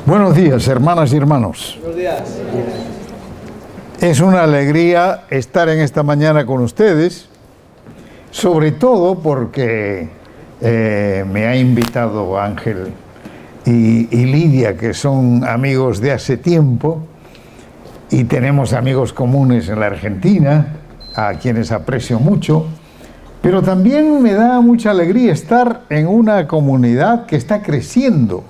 Buenos días, hermanas y hermanos. Buenos días. Es una alegría estar en esta mañana con ustedes, sobre todo porque me ha invitado Ángel y Lidia, que son amigos de hace tiempo, y tenemos amigos comunes en la Argentina, a quienes aprecio mucho, pero también me da mucha alegría estar en una comunidad que está creciendo.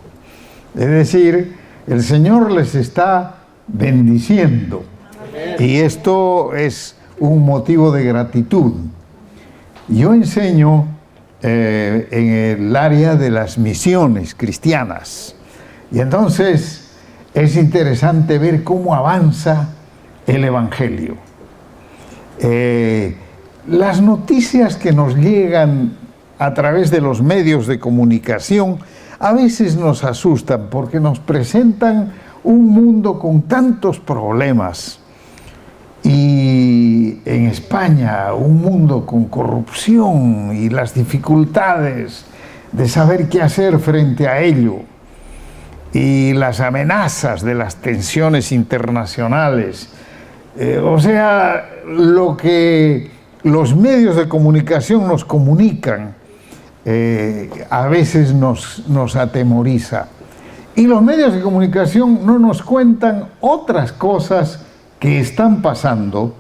Es decir, el Señor les está bendiciendo. Y esto es un motivo de gratitud. Yo enseño en el área de las misiones cristianas. Y entonces es interesante ver cómo avanza el Evangelio. Las noticias que nos llegan a través de los medios de comunicación a veces nos asustan porque nos presentan un mundo con tantos problemas. Y en España, un mundo con corrupción y las dificultades de saber qué hacer frente a ello. Y las amenazas de las tensiones internacionales. O sea, lo que los medios de comunicación nos comunican a veces nos atemoriza. Y los medios de comunicación no nos cuentan otras cosas que están pasando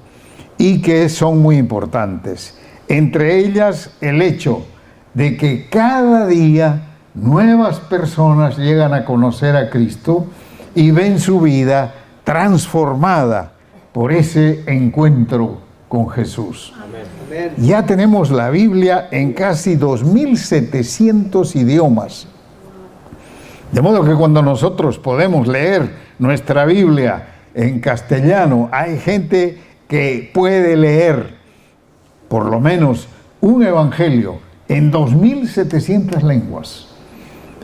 y que son muy importantes. Entre ellas, el hecho de que cada día nuevas personas llegan a conocer a Cristo y ven su vida transformada por ese encuentro con Jesús. Amén. Ya tenemos la Biblia en casi 2.700 idiomas. De modo que cuando nosotros podemos leer nuestra Biblia en castellano, hay gente que puede leer por lo menos un evangelio en 2.700 lenguas.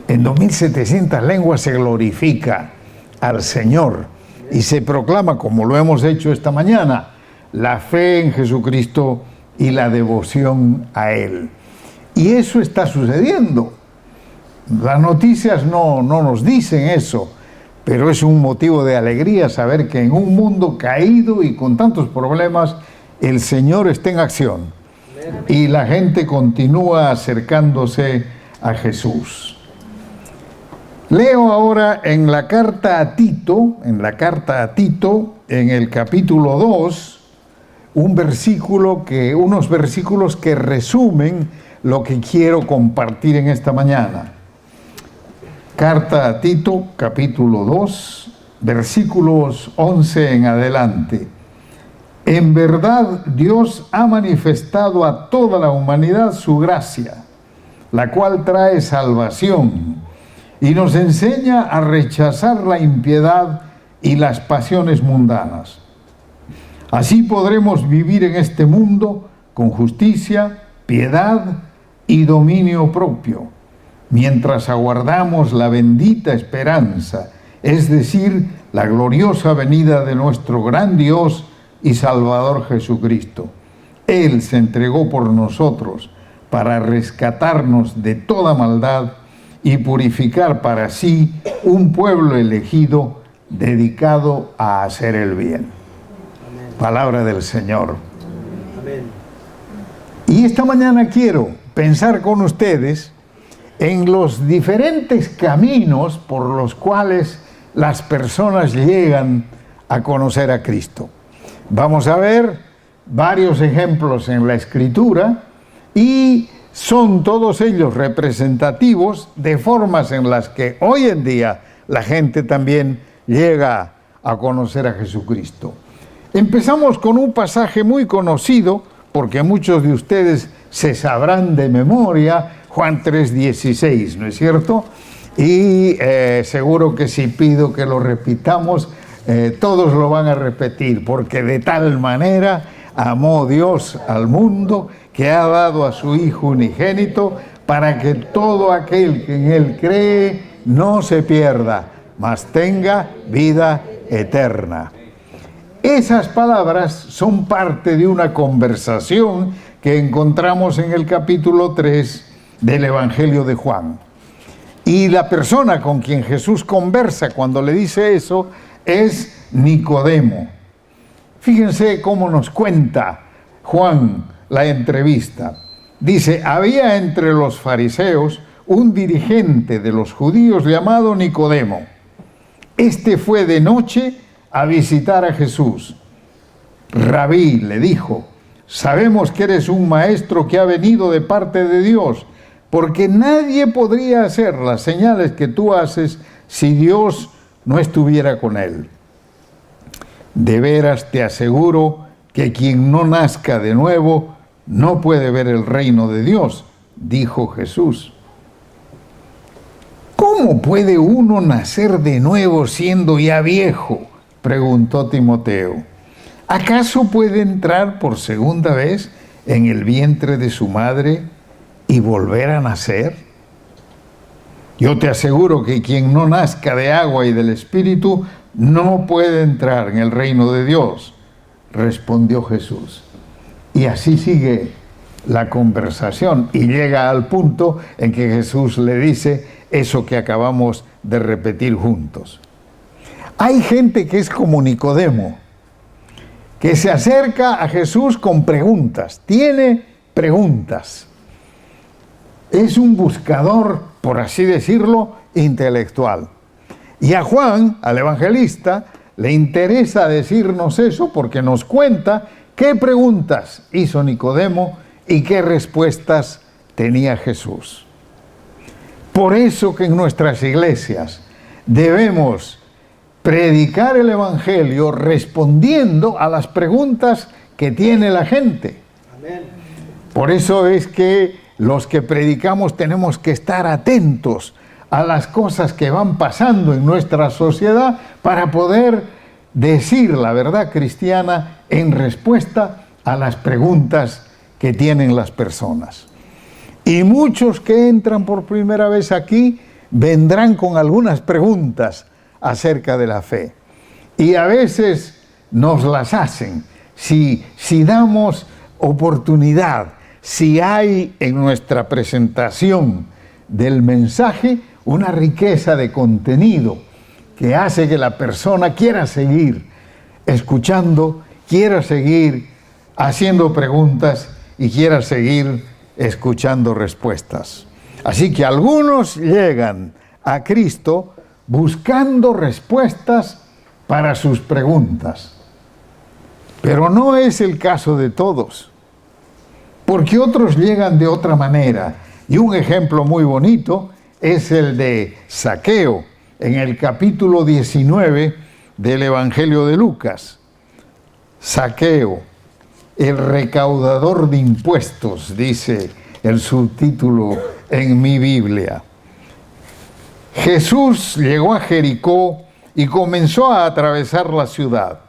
En 2.700 lenguas se glorifica al Señor y se proclama, como lo hemos hecho esta mañana, la fe en Jesucristo y la devoción a Él. Y eso está sucediendo. Las noticias no nos dicen eso, pero es un motivo de alegría saber que en un mundo caído y con tantos problemas, el Señor está en acción y la gente continúa acercándose a Jesús. Leo ahora en la carta a Tito, en el capítulo 2, unos versículos que resumen lo que quiero compartir en esta mañana. Carta a Tito, capítulo 2, versículos 11 en adelante. En verdad, Dios ha manifestado a toda la humanidad su gracia, la cual trae salvación y nos enseña a rechazar la impiedad y las pasiones mundanas. Así podremos vivir en este mundo con justicia, piedad y dominio propio, mientras aguardamos la bendita esperanza, es decir, la gloriosa venida de nuestro gran Dios y Salvador Jesucristo. Él se entregó por nosotros para rescatarnos de toda maldad y purificar para sí un pueblo elegido dedicado a hacer el bien. Amén. Palabra del Señor. Amén. Y esta mañana quiero pensar con ustedes en los diferentes caminos por los cuales las personas llegan a conocer a Cristo. Vamos a ver varios ejemplos en la Escritura y son todos ellos representativos de formas en las que hoy en día la gente también llega a conocer a Jesucristo. Empezamos con un pasaje muy conocido, porque muchos de ustedes se sabrán de memoria, Juan 3:16, ¿no es cierto? Y seguro que si pido que lo repitamos, todos lo van a repetir, porque de tal manera amó Dios al mundo que ha dado a su Hijo unigénito para que todo aquel que en Él cree no se pierda, mas tenga vida eterna. Esas palabras son parte de una conversación que encontramos en el capítulo 3 del Evangelio de Juan. Y la persona con quien Jesús conversa cuando le dice eso es Nicodemo. Fíjense cómo nos cuenta Juan la entrevista. Dice, había entre los fariseos un dirigente de los judíos llamado Nicodemo. Este fue de noche a visitar a Jesús. Rabí, le dijo, sabemos que eres un maestro que ha venido de parte de Dios, porque nadie podría hacer las señales que tú haces si Dios no estuviera con él. De veras te aseguro que quien no nazca de nuevo no puede ver el reino de Dios, dijo Jesús. ¿Cómo puede uno nacer de nuevo siendo ya viejo?, preguntó Timoteo. ¿Acaso puede entrar por segunda vez en el vientre de su madre y volver a nacer? Yo te aseguro que quien no nazca de agua y del Espíritu no puede entrar en el reino de Dios, respondió Jesús. Y así sigue la conversación y llega al punto en que Jesús le dice eso que acabamos de repetir juntos. Hay gente que es como Nicodemo, que se acerca a Jesús con preguntas, tiene preguntas. Es un buscador, por así decirlo, intelectual. Y a Juan, al evangelista, le interesa decirnos eso porque nos cuenta qué preguntas hizo Nicodemo y qué respuestas tenía Jesús. Por eso que en nuestras iglesias debemos predicar el evangelio respondiendo a las preguntas que tiene la gente. Amén. Por eso es que los que predicamos tenemos que estar atentos a las cosas que van pasando en nuestra sociedad para poder decir la verdad cristiana en respuesta a las preguntas que tienen las personas. Y muchos que entran por primera vez aquí vendrán con algunas preguntas acerca de la fe. Y a veces nos las hacen. Si damos oportunidad, si hay en nuestra presentación del mensaje una riqueza de contenido que hace que la persona quiera seguir escuchando, quiera seguir haciendo preguntas y quiera seguir escuchando respuestas. Así que algunos llegan a Cristo buscando respuestas para sus preguntas. Pero no es el caso de todos, porque otros llegan de otra manera. Y un ejemplo muy bonito es el de Zaqueo, en el capítulo 19 del Evangelio de Lucas. Zaqueo, el recaudador de impuestos, dice el subtítulo en mi Biblia. Jesús llegó a Jericó y comenzó a atravesar la ciudad.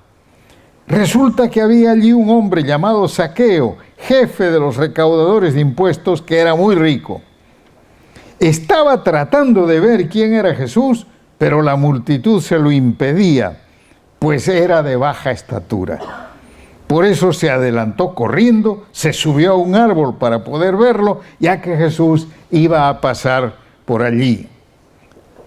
Resulta que había allí un hombre llamado Zaqueo, jefe de los recaudadores de impuestos, que era muy rico. Estaba tratando de ver quién era Jesús, pero la multitud se lo impedía, pues era de baja estatura. Por eso se adelantó corriendo, se subió a un árbol para poder verlo, ya que Jesús iba a pasar por allí.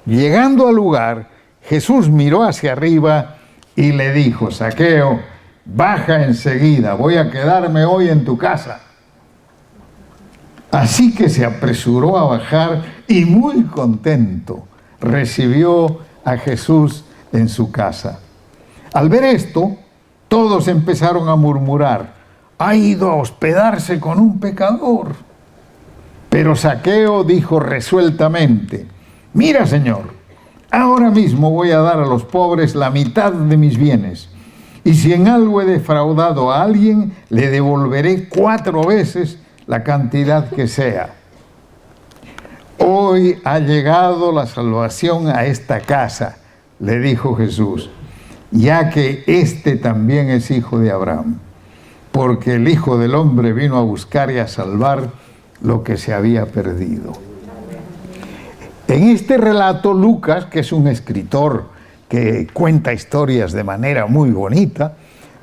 Llegando al lugar, Jesús miró hacia arriba y le dijo: Zaqueo, baja enseguida, voy a quedarme hoy en tu casa. Así que se apresuró a bajar y muy contento recibió a Jesús en su casa. Al ver esto, todos empezaron a murmurar: ha ido a hospedarse con un pecador. Pero Zaqueo dijo resueltamente: mira, Señor, ahora mismo voy a dar a los pobres la mitad de mis bienes, y si en algo he defraudado a alguien, le devolveré 4 veces la cantidad que sea. Hoy ha llegado la salvación a esta casa, le dijo Jesús, ya que este también es hijo de Abraham, porque el Hijo del Hombre vino a buscar y a salvar lo que se había perdido. En este relato, Lucas, que es un escritor que cuenta historias de manera muy bonita,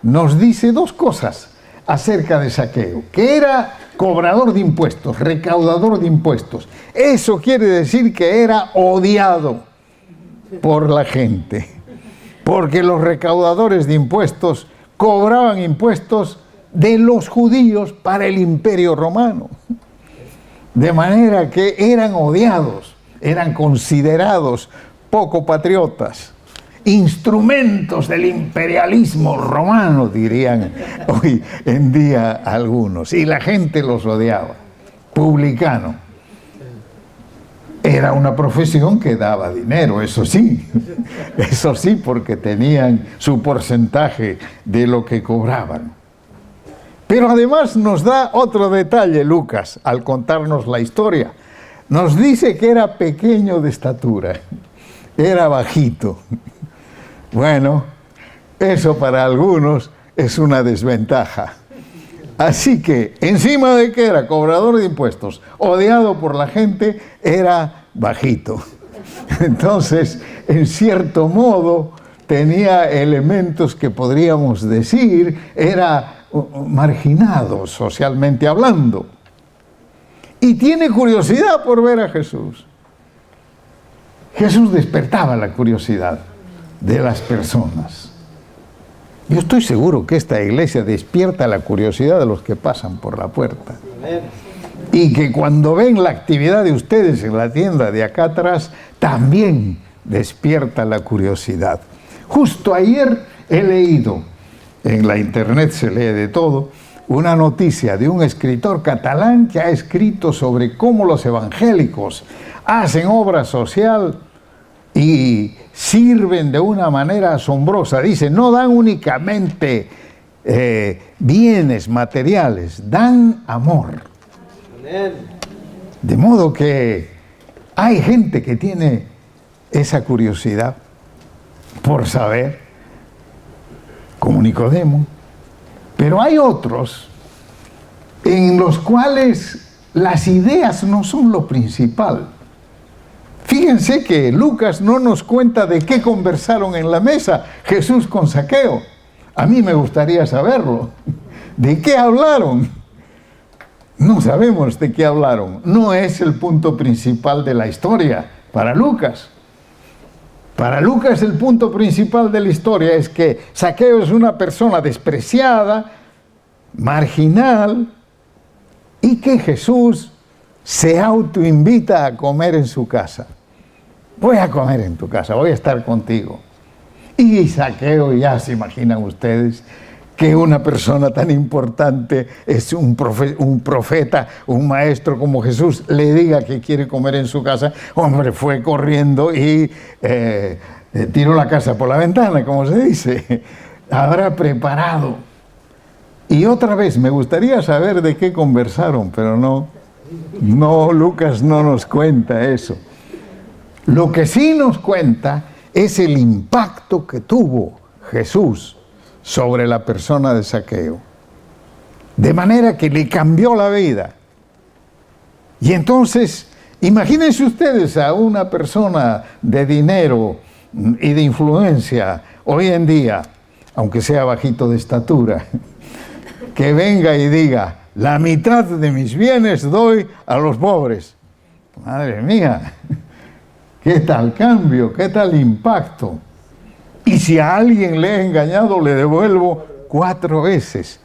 nos dice 2 cosas acerca de Zaqueo: que era cobrador de impuestos, recaudador de impuestos. Eso quiere decir que era odiado por la gente, porque los recaudadores de impuestos cobraban impuestos de los judíos para el Imperio Romano. De manera que eran odiados, eran considerados poco patriotas, instrumentos del imperialismo romano, dirían hoy en día algunos, y la gente los odiaba. Publicano era una profesión que daba dinero, eso sí, porque tenían su porcentaje de lo que cobraban. Pero además nos da otro detalle Lucas al contarnos la historia. Nos dice que era pequeño de estatura, era bajito. Bueno, eso para algunos es una desventaja. Así que, encima de que era cobrador de impuestos, odiado por la gente, era bajito. Entonces, en cierto modo, tenía elementos que podríamos decir, era marginado socialmente hablando. Y tiene curiosidad por ver a Jesús. Jesús despertaba la curiosidad de las personas. Yo estoy seguro que esta iglesia despierta la curiosidad de los que pasan por la puerta. Y que cuando ven la actividad de ustedes en la tienda de acá atrás, también despierta la curiosidad. Justo ayer he leído, en la internet se lee de todo, una noticia de un escritor catalán que ha escrito sobre cómo los evangélicos hacen obra social y sirven de una manera asombrosa. Dice, no dan únicamente bienes materiales, dan amor. De modo que hay gente que tiene esa curiosidad por saber, como Nicodemo, pero hay otros en los cuales las ideas no son lo principal. Fíjense que Lucas no nos cuenta de qué conversaron en la mesa Jesús con Zaqueo. A mí me gustaría saberlo. ¿De qué hablaron? No sabemos de qué hablaron. No es el punto principal de la historia para Lucas. Para Lucas el punto principal de la historia es que Zaqueo es una persona despreciada, marginal, y que Jesús se autoinvita a comer en su casa. Voy a comer en tu casa, voy a estar contigo. Y Zaqueo, ya se imaginan ustedes, que una persona tan importante, es un profeta, un maestro como Jesús, le diga que quiere comer en su casa. Hombre, fue corriendo y tiró la casa por la ventana, como se dice. Habrá preparado. Y otra vez, me gustaría saber de qué conversaron, pero no, Lucas no nos cuenta eso. Lo que sí nos cuenta es el impacto que tuvo Jesús sobre la persona de Zaqueo. De manera que le cambió la vida. Y entonces, imagínense ustedes a una persona de dinero y de influencia hoy en día, aunque sea bajito de estatura, que venga y diga, la mitad de mis bienes doy a los pobres. Madre mía, qué tal cambio, qué tal impacto. Y si a alguien le he engañado, le devuelvo 4 veces.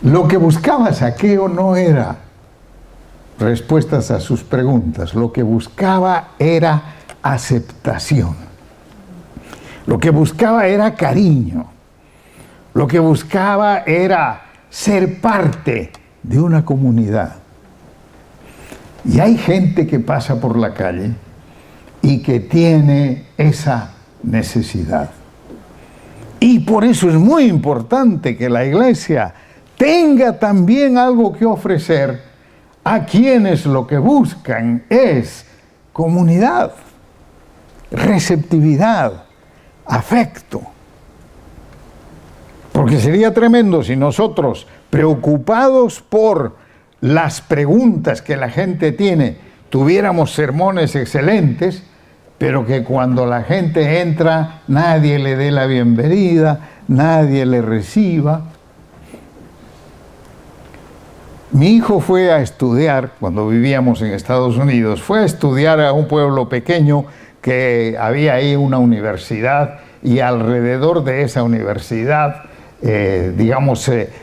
Lo que buscaba Zaqueo no era respuestas a sus preguntas, lo que buscaba era aceptación. Lo que buscaba era cariño. Lo que buscaba era ser parte de una comunidad. Y hay gente que pasa por la calle y que tiene esa necesidad. Y por eso es muy importante que la iglesia tenga también algo que ofrecer a quienes lo que buscan es comunidad, receptividad, afecto. Porque sería tremendo si nosotros, preocupados por las preguntas que la gente tiene, tuviéramos sermones excelentes, pero que cuando la gente entra, nadie le dé la bienvenida, nadie le reciba. Mi hijo fue a estudiar, cuando vivíamos en Estados Unidos, fue a estudiar a un pueblo pequeño que había ahí una universidad, y alrededor de esa universidad,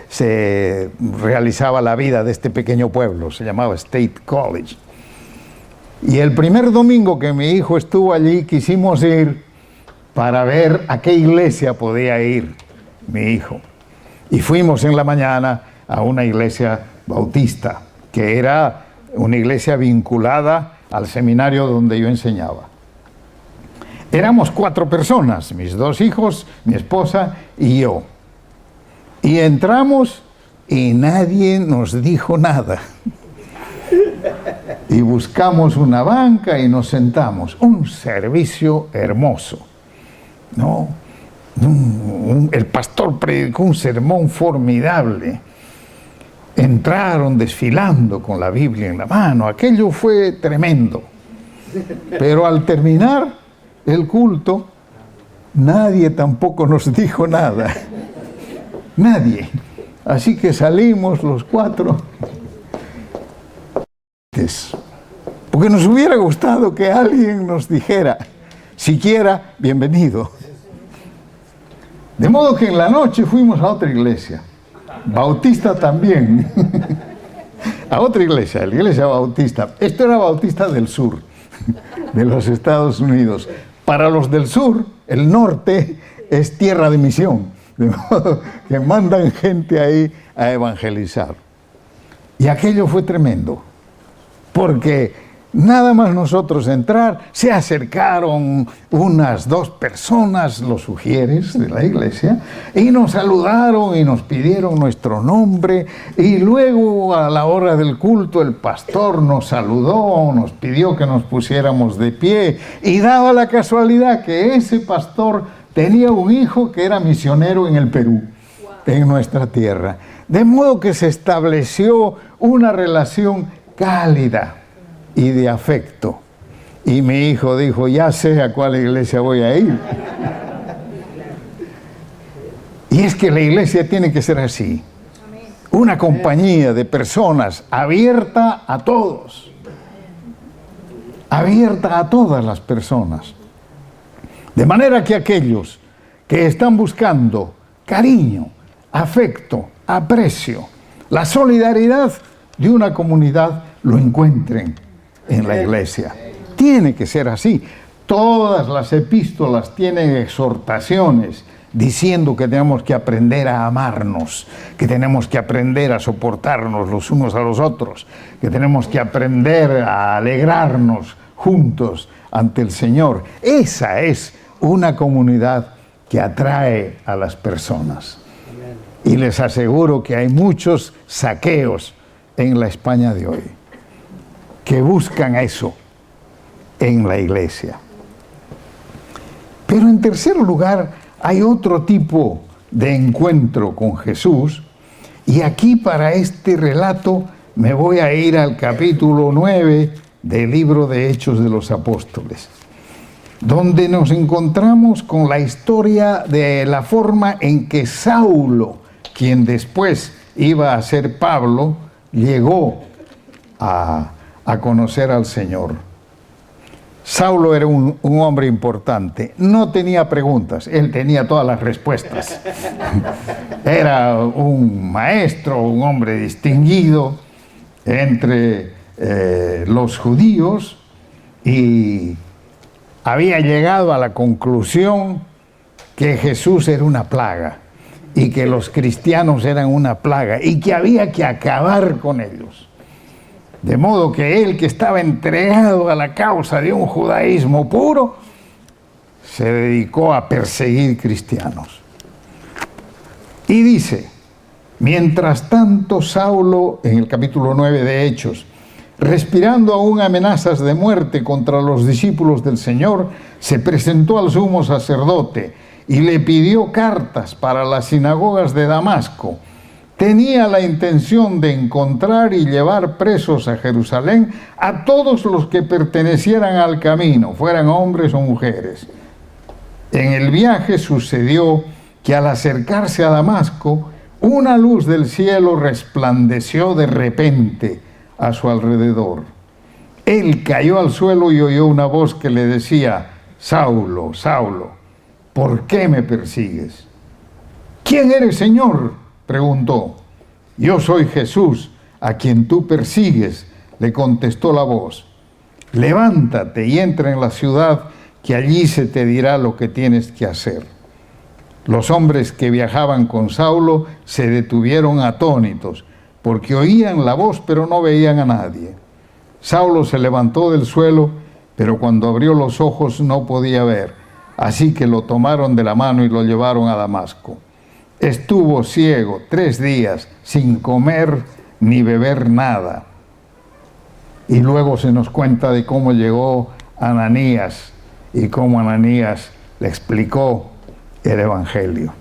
se realizaba la vida de este pequeño pueblo, se llamaba State College. Y el primer domingo que mi hijo estuvo allí, quisimos ir para ver a qué iglesia podía ir mi hijo. Y fuimos en la mañana a una iglesia bautista, que era una iglesia vinculada al seminario donde yo enseñaba. Éramos 4 personas, mis 2 hijos, mi esposa y yo. Y entramos y nadie nos dijo nada. Y buscamos una banca y nos sentamos. Un servicio hermoso, ¿no? El pastor predicó un sermón formidable. Entraron desfilando con la Biblia en la mano. Aquello fue tremendo. Pero al terminar el culto, nadie tampoco nos dijo nada. Nadie. Así que salimos los 4. Porque nos hubiera gustado que alguien nos dijera, siquiera, bienvenido. De modo que en la noche fuimos a otra iglesia, bautista también, a otra iglesia, la iglesia bautista. Esto era Bautista del Sur, de los Estados Unidos. Para los del sur, el norte es tierra de misión, de modo que mandan gente ahí a evangelizar. Y aquello fue tremendo, porque nada más nosotros entrar, se acercaron unas 2 personas, los sugieres de la iglesia, y nos saludaron y nos pidieron nuestro nombre, y luego a la hora del culto el pastor nos saludó, nos pidió que nos pusiéramos de pie, y daba la casualidad que ese pastor tenía un hijo que era misionero en el Perú, en nuestra tierra. De modo que se estableció una relación cálida y de afecto. Y mi hijo dijo, ya sé a cuál iglesia voy a ir. Y es que la iglesia tiene que ser así. Una compañía de personas abierta a todos. Abierta a todas las personas. De manera que aquellos que están buscando cariño, afecto, aprecio, la solidaridad de una comunidad, lo encuentren en la iglesia. Tiene que ser así. Todas las epístolas tienen exhortaciones diciendo que tenemos que aprender a amarnos, que tenemos que aprender a soportarnos los unos a los otros, que tenemos que aprender a alegrarnos juntos ante el Señor. Esa es una comunidad que atrae a las personas. Y les aseguro que hay muchos saqueos en la España de hoy que buscan eso en la iglesia. Pero en tercer lugar, hay otro tipo de encuentro con Jesús, y aquí para este relato me voy a ir al capítulo 9 del libro de Hechos de los Apóstoles, donde nos encontramos con la historia de la forma en que Saulo, quien después iba a ser Pablo, llegó a conocer al Señor. Saulo era un hombre importante, no tenía preguntas, él tenía todas las respuestas. Era un maestro, un hombre distinguido entre los judíos, y había llegado a la conclusión que Jesús era una plaga y que los cristianos eran una plaga y que había que acabar con ellos. De modo que él, que estaba entregado a la causa de un judaísmo puro, se dedicó a perseguir cristianos. Y dice, mientras tanto Saulo, en el capítulo 9 de Hechos, respirando aún amenazas de muerte contra los discípulos del Señor, se presentó al sumo sacerdote y le pidió cartas para las sinagogas de Damasco. Tenía la intención de encontrar y llevar presos a Jerusalén a todos los que pertenecieran al camino, fueran hombres o mujeres. En el viaje sucedió que al acercarse a Damasco, una luz del cielo resplandeció de repente a su alrededor. Él cayó al suelo y oyó una voz que le decía: Saulo, Saulo, ¿por qué me persigues? ¿Quién eres, Señor?, preguntó. Yo soy Jesús, a quien tú persigues, le contestó la voz. Levántate y entra en la ciudad, que allí se te dirá lo que tienes que hacer. Los hombres que viajaban con Saulo se detuvieron atónitos, porque oían la voz pero no veían a nadie. Saulo se levantó del suelo, pero cuando abrió los ojos no podía ver, así que lo tomaron de la mano y lo llevaron a Damasco. Estuvo ciego 3 días, sin comer ni beber nada. Y luego se nos cuenta de cómo llegó Ananías y cómo Ananías le explicó el Evangelio.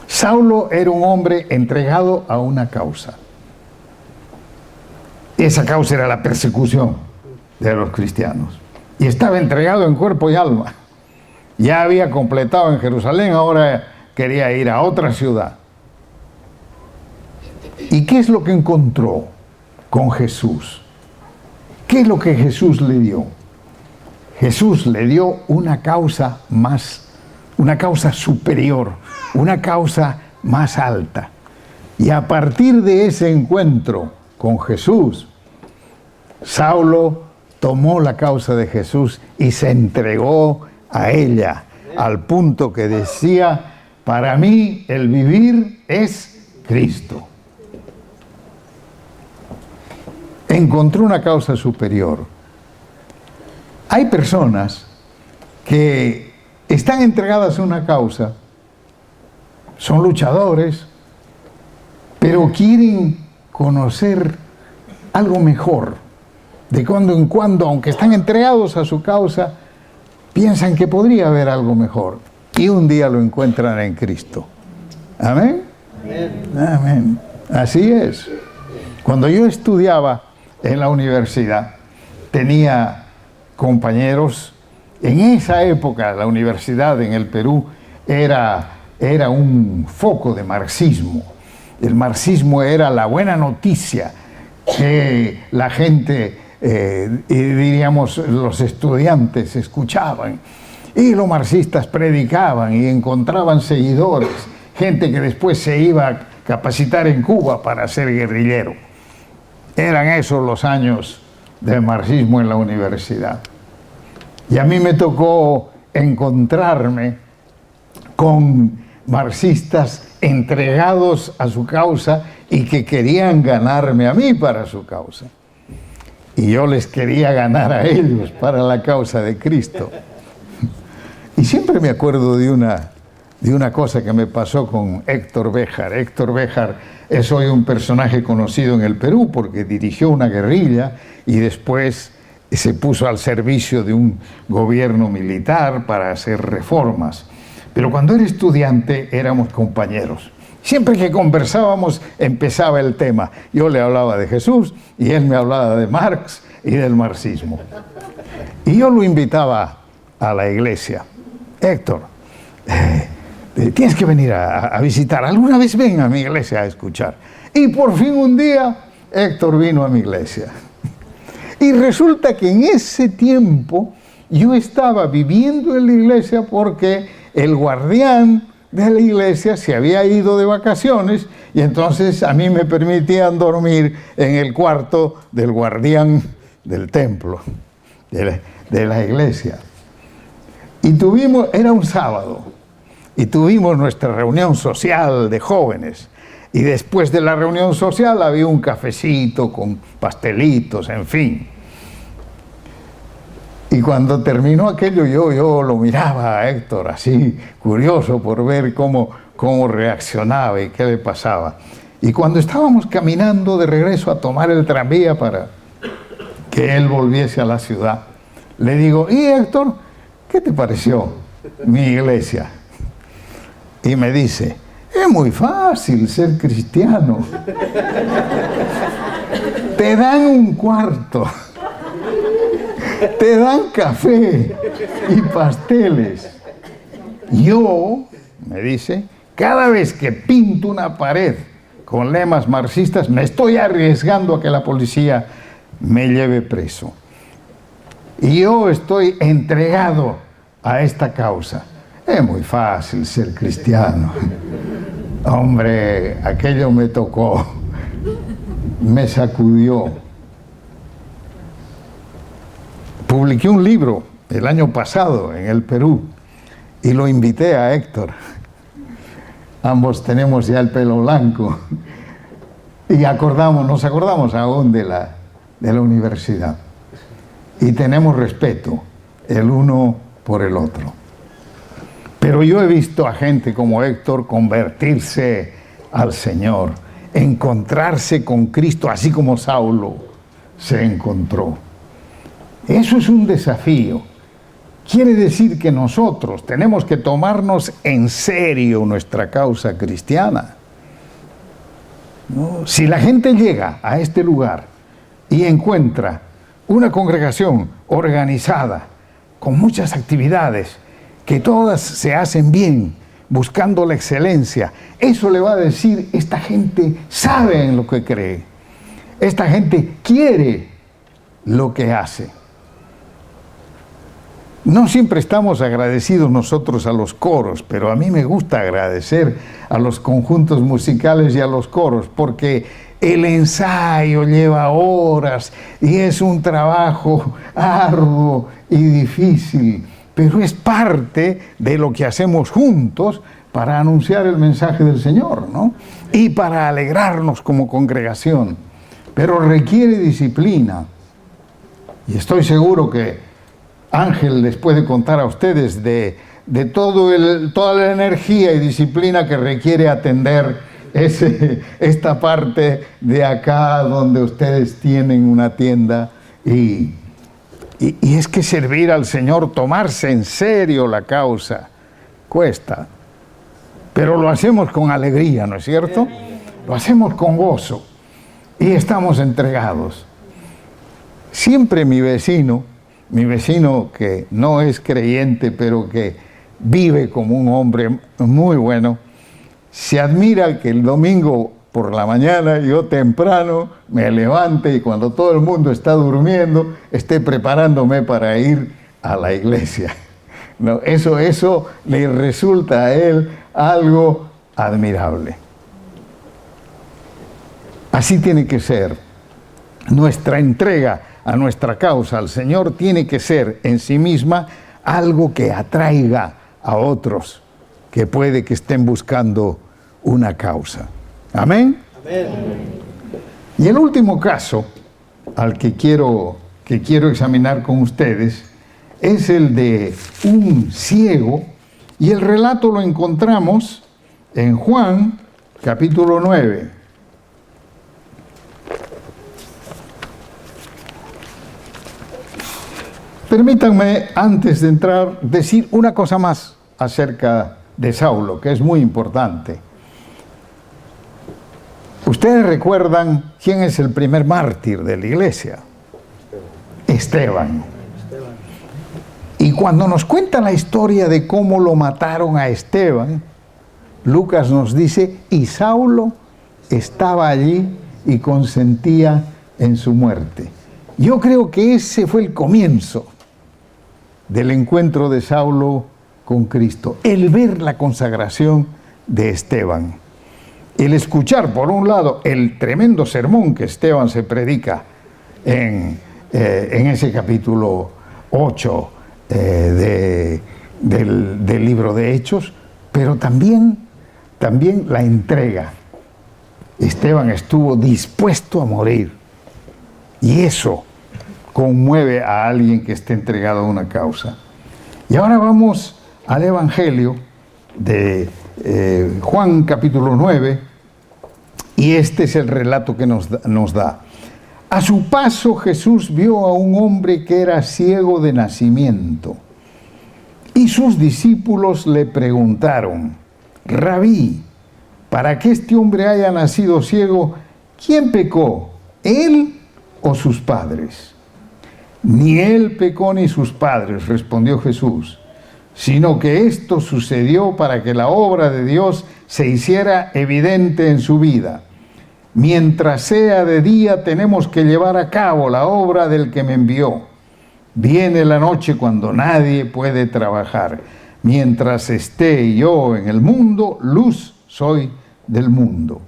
Saulo era un hombre entregado a una causa. Esa causa era la persecución de los cristianos. Y estaba entregado en cuerpo y alma. Ya había completado en Jerusalén, ahora quería ir a otra ciudad. ¿Y qué es lo que encontró con Jesús? ¿Qué es lo que Jesús le dio? Jesús le dio una causa más, una causa superior, una causa más alta. Y a partir de ese encuentro con Jesús, Saulo tomó la causa de Jesús y se entregó a ella, al punto que decía: para mí el vivir es Cristo. Encontró una causa superior. Hay personas que están entregadas a una causa, son luchadores, pero quieren conocer algo mejor. De cuando en cuando, aunque están entregados a su causa, piensan que podría haber algo mejor. Y un día lo encuentran en Cristo. ¿Amén? Amén. Así es. Cuando yo estudiaba en la universidad, tenía compañeros. En esa época, la universidad en el Perú era un foco de marxismo. El marxismo era la buena noticia que la gente, diríamos, los estudiantes escuchaban. Y los marxistas predicaban y encontraban seguidores, gente que después se iba a capacitar en Cuba para ser guerrillero. Eran esos los años del marxismo en la universidad. Y a mí me tocó encontrarme con marxistas entregados a su causa y que querían ganarme a mí para su causa. Y yo les quería ganar a ellos para la causa de Cristo. Y siempre me acuerdo de una cosa que me pasó con Héctor Béjar. Héctor Béjar es hoy un personaje conocido en el Perú porque dirigió una guerrilla y después se puso al servicio de un gobierno militar para hacer reformas. Pero cuando era estudiante éramos compañeros. Siempre que conversábamos empezaba el tema. Yo le hablaba de Jesús y él me hablaba de Marx y del marxismo. Y yo lo invitaba a la iglesia. Héctor, tienes que venir a visitar. Alguna vez ven a mi iglesia a escuchar. Y por fin un día Héctor vino a mi iglesia. Y resulta que en ese tiempo yo estaba viviendo en la iglesia porque el guardián de la iglesia se había ido de vacaciones y entonces a mí me permitían dormir en el cuarto del guardián del templo, de la iglesia. Y era un sábado, y tuvimos nuestra reunión social de jóvenes. Y después de la reunión social había un cafecito con pastelitos, en fin. Y cuando terminó aquello, yo lo miraba a Héctor así, curioso por ver cómo reaccionaba y qué le pasaba. Y cuando estábamos caminando de regreso a tomar el tranvía para que él volviese a la ciudad, le digo: ¿y Héctor, qué te pareció mi iglesia? Y me dice: es muy fácil ser cristiano. Te dan un cuarto, te dan café y pasteles. Yo, me dice, Cada vez que pinto una pared con lemas marxistas, me estoy arriesgando a que la policía me lleve preso. Y yo estoy entregado a esta causa. Es muy fácil ser cristiano. Hombre, aquello me tocó, me sacudió. Publiqué un libro el año pasado en el Perú y lo invité a Héctor. Ambos tenemos ya el pelo blanco y nos acordamos aún de la universidad. Y tenemos respeto el uno por el otro. Pero yo he visto a gente como Héctor convertirse al Señor, encontrarse con Cristo, así como Saulo se encontró. Eso es un desafío. Quiere decir que nosotros tenemos que tomarnos en serio nuestra causa cristiana, ¿no? Si la gente llega a este lugar y encuentra una congregación organizada, con muchas actividades, que todas se hacen bien, buscando la excelencia, eso le va a decir, esta gente sabe en lo que cree, esta gente quiere lo que hace. No siempre estamos agradecidos nosotros a los coros, pero a mí me gusta agradecer a los conjuntos musicales y a los coros, porque el ensayo lleva horas y es un trabajo arduo y difícil, pero es parte de lo que hacemos juntos para anunciar el mensaje del Señor, ¿no? Y para alegrarnos como congregación. Pero requiere disciplina. Y estoy seguro que Ángel les puede contar a ustedes de toda la energía y disciplina que requiere atender esta parte de acá donde ustedes tienen una tienda. Y es que servir al Señor, tomarse en serio la causa, cuesta. Pero lo hacemos con alegría, ¿no es cierto? Lo hacemos con gozo y estamos entregados. Siempre mi vecino que no es creyente, pero que vive como un hombre muy bueno, se admira que el domingo por la mañana yo temprano me levante y cuando todo el mundo está durmiendo, esté preparándome para ir a la iglesia. No, eso le resulta a él algo admirable. Así tiene que ser. Nuestra entrega a nuestra causa, al Señor, tiene que ser en sí misma algo que atraiga a otros que puede que estén buscando una causa. ¿Amén? Amén. Y el último caso al que quiero examinar con ustedes es el de un ciego, y el relato lo encontramos en Juan capítulo 9. Permítanme, antes de entrar, decir una cosa más acerca de Saulo, que es muy importante. ¿Ustedes recuerdan quién es el primer mártir de la iglesia? Esteban. Y cuando nos cuenta la historia de cómo lo mataron a Esteban, Lucas nos dice, y Saulo estaba allí y consentía en su muerte. Yo creo que ese fue el comienzo del encuentro de Saulo con Cristo, el ver la consagración de Esteban, el escuchar por un lado el tremendo sermón que Esteban se predica en ese capítulo 8 del libro de Hechos, pero también la entrega. Esteban estuvo dispuesto a morir, y eso conmueve a alguien que esté entregado a una causa. Y ahora vamos al Evangelio de Juan capítulo 9, y este es el relato que nos da. A su paso Jesús vio a un hombre que era ciego de nacimiento, y sus discípulos le preguntaron, Rabí, para que este hombre haya nacido ciego, ¿quién pecó, él o sus padres? Ni él pecó ni sus padres, respondió Jesús, sino que esto sucedió para que la obra de Dios se hiciera evidente en su vida. Mientras sea de día, tenemos que llevar a cabo la obra del que me envió. Viene la noche cuando nadie puede trabajar. Mientras esté yo en el mundo, luz soy del mundo.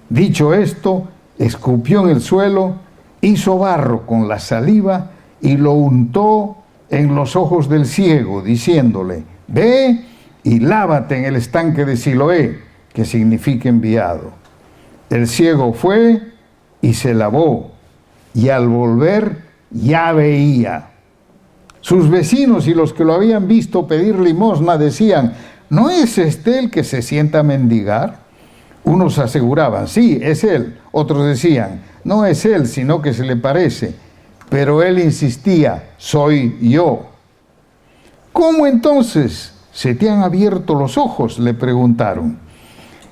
Dicho esto, escupió en el suelo, hizo barro con la saliva y lo untó en los ojos del ciego, diciéndole: ve y lávate en el estanque de Siloé, que significa enviado. El ciego fue y se lavó, y al volver ya veía. Sus vecinos y los que lo habían visto pedir limosna decían: ¿no es este el que se sienta a mendigar? Unos aseguraban: sí, es él. Otros decían: no es él, sino que se le parece. Pero él insistía: soy yo. ¿Cómo entonces se te han abierto los ojos?, le preguntaron.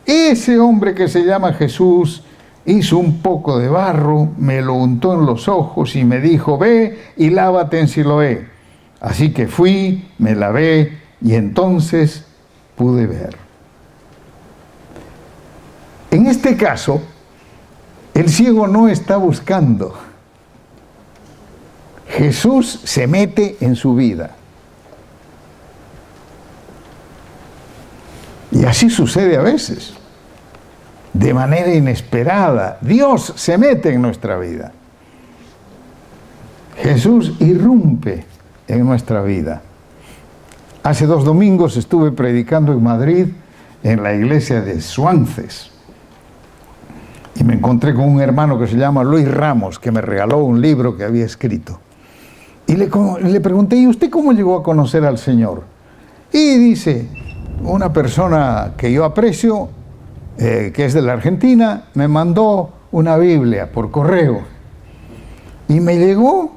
Ese hombre que se llama Jesús hizo un poco de barro, me lo untó en los ojos y me dijo: ve y lávate en Siloé. Así que fui, me lavé y entonces pude ver. En este caso, el ciego no está buscando. Jesús se mete en su vida. Y así sucede a veces, de manera inesperada. Dios se mete en nuestra vida. Jesús irrumpe en nuestra vida. Hace 2 domingos estuve predicando en Madrid, en la iglesia de Suances. Y me encontré con un hermano que se llama Luis Ramos, que me regaló un libro que había escrito. Y le pregunté: ¿y usted cómo llegó a conocer al Señor? Y dice: una persona que yo aprecio, que es de la Argentina, me mandó una Biblia por correo. Y me llegó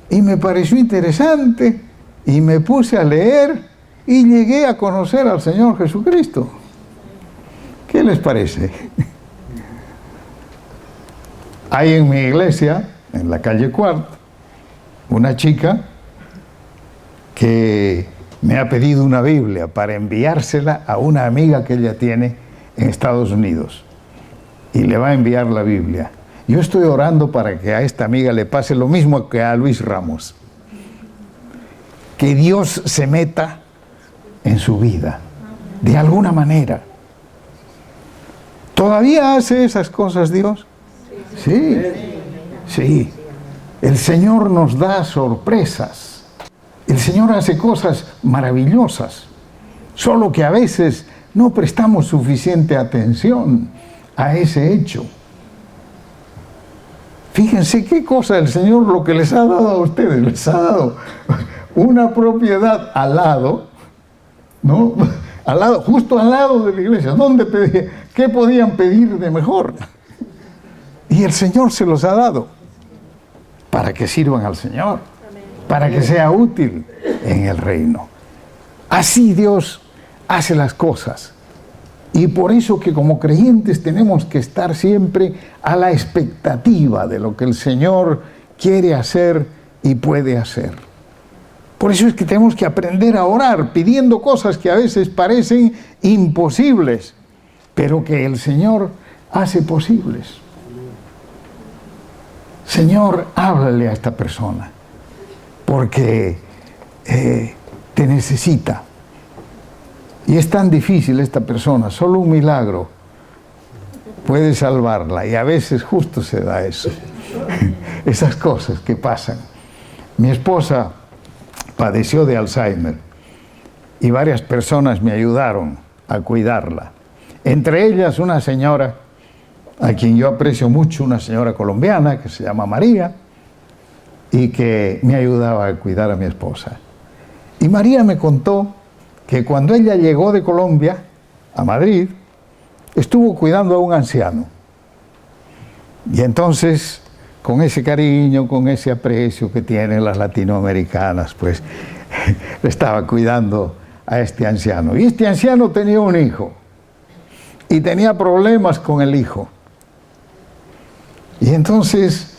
y me pareció interesante y me puse a leer y llegué a conocer al Señor Jesucristo. ¿Qué les parece? Hay en mi iglesia, en la calle Cuart, una chica que me ha pedido una Biblia para enviársela a una amiga que ella tiene en Estados Unidos. Y le va a enviar la Biblia. Yo estoy orando para que a esta amiga le pase lo mismo que a Luis Ramos. Que Dios se meta en su vida, de alguna manera. ¿Todavía hace esas cosas Dios? Sí, sí. El Señor nos da sorpresas. El Señor hace cosas maravillosas. Solo que a veces no prestamos suficiente atención a ese hecho. Fíjense qué cosa el Señor, lo que les ha dado a ustedes. Les ha dado una propiedad al lado, ¿no? Al lado, justo al lado de la iglesia. ¿Qué podían pedir de mejor? Y el Señor se los ha dado para que sirvan al Señor, para que sea útil en el reino. Así Dios hace las cosas. Y por eso que como creyentes tenemos que estar siempre a la expectativa de lo que el Señor quiere hacer y puede hacer. Por eso es que tenemos que aprender a orar pidiendo cosas que a veces parecen imposibles, pero que el Señor hace posibles. Señor, háblale a esta persona, porque te necesita. Y es tan difícil esta persona, solo un milagro puede salvarla. Y a veces justo se da eso, esas cosas que pasan. Mi esposa padeció de Alzheimer y varias personas me ayudaron a cuidarla. Entre ellas una señora a quien yo aprecio mucho, una señora colombiana que se llama María y que me ayudaba a cuidar a mi esposa. Y María me contó que cuando ella llegó de Colombia a Madrid, estuvo cuidando a un anciano. Y entonces, con ese cariño, con ese aprecio que tienen las latinoamericanas, pues estaba cuidando a este anciano. Y este anciano tenía un hijo y tenía problemas con el hijo. Y entonces,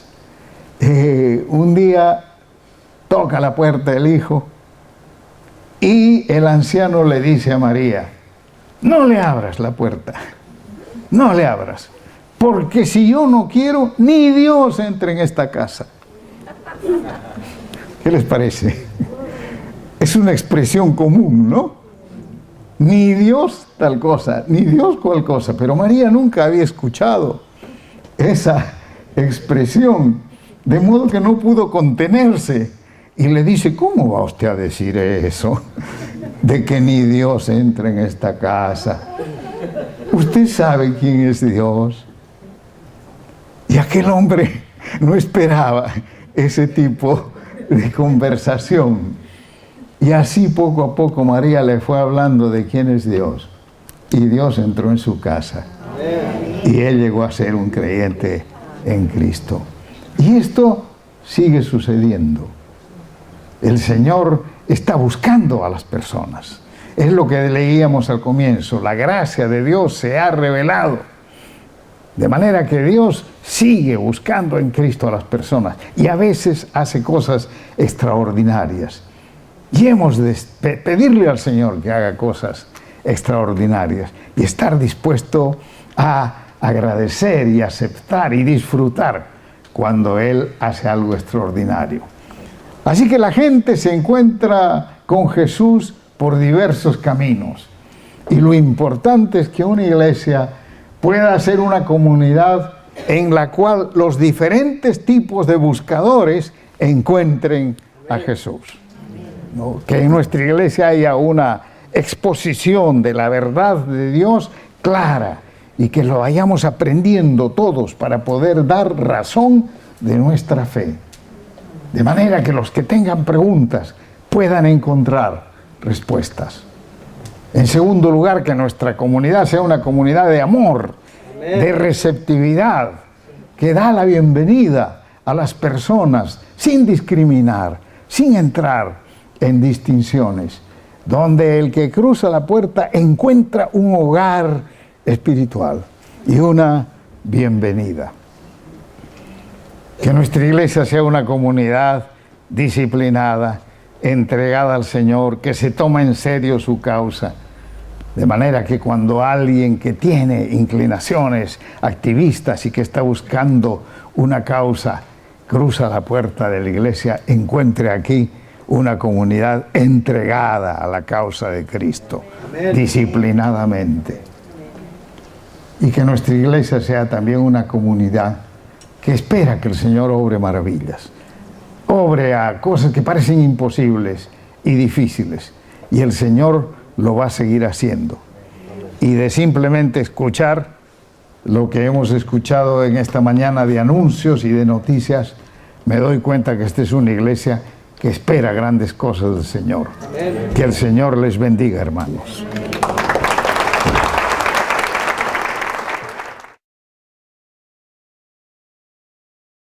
un día toca la puerta del hijo y Y el anciano le dice a María, no le abras la puerta, no le abras, porque si yo no quiero, ni Dios entre en esta casa. ¿Qué les parece? Es una expresión común, ¿no? Ni Dios tal cosa, ni Dios cual cosa. Pero María nunca había escuchado esa expresión, de modo que no pudo contenerse. Y le dice, ¿cómo va usted a decir eso? De que ni Dios entra en esta casa. Usted sabe quién es Dios. Y aquel hombre no esperaba ese tipo de conversación. Y así poco a poco María le fue hablando de quién es Dios. Y Dios entró en su casa. Y él llegó a ser un creyente en Cristo. Y esto sigue sucediendo. El Señor está buscando a las personas. Es lo que leíamos al comienzo. La gracia de Dios se ha revelado. De manera que Dios sigue buscando en Cristo a las personas. Y a veces hace cosas extraordinarias. Y hemos de pedirle al Señor que haga cosas extraordinarias. Y estar dispuesto a agradecer y aceptar y disfrutar cuando Él hace algo extraordinario. Así que la gente se encuentra con Jesús por diversos caminos. Y lo importante es que una iglesia pueda ser una comunidad en la cual los diferentes tipos de buscadores encuentren a Jesús. ¿No? Que en nuestra iglesia haya una exposición de la verdad de Dios clara y que lo vayamos aprendiendo todos para poder dar razón de nuestra fe. De manera que los que tengan preguntas puedan encontrar respuestas. En segundo lugar, que nuestra comunidad sea una comunidad de amor, de receptividad, que da la bienvenida a las personas sin discriminar, sin entrar en distinciones, donde el que cruza la puerta encuentra un hogar espiritual y una bienvenida. Que nuestra iglesia sea una comunidad disciplinada, entregada al Señor, que se toma en serio su causa. De manera que cuando alguien que tiene inclinaciones activistas y que está buscando una causa, cruza la puerta de la iglesia, encuentre aquí una comunidad entregada a la causa de Cristo, disciplinadamente. Y que nuestra iglesia sea también una comunidad que espera que el Señor obre maravillas, obre a cosas que parecen imposibles y difíciles, y el Señor lo va a seguir haciendo. Y de simplemente escuchar lo que hemos escuchado en esta mañana de anuncios y de noticias, me doy cuenta que esta es una iglesia que espera grandes cosas del Señor. Que el Señor les bendiga, hermanos.